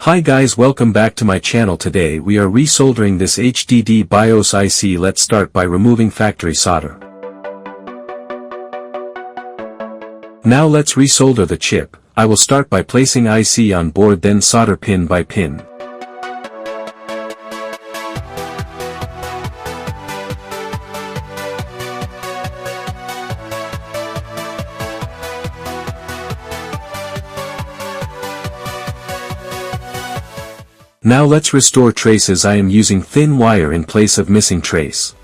Hi guys, welcome back to my channel. Today we are resoldering this HDD BIOS IC. Let's start by removing factory solder. Now let's resolder the chip. I will start by placing IC on board, then solder pin by pin. Now let's restore traces. I am using thin wire in place of missing trace.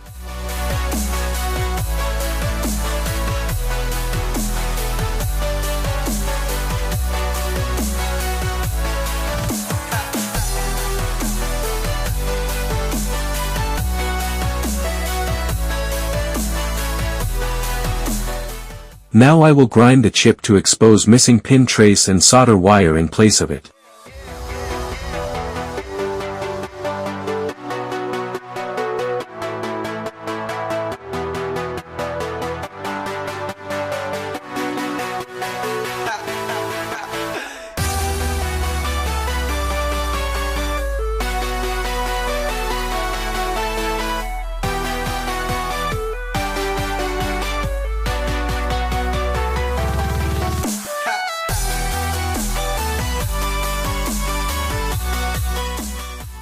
Now I will grind the chip to expose missing pin trace and solder wire in place of it.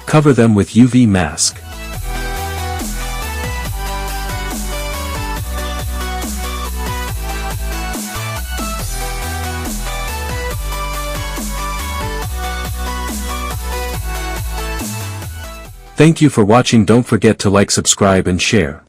Cover them with UV mask. Thank you for watching. Don't forget to like, subscribe and share.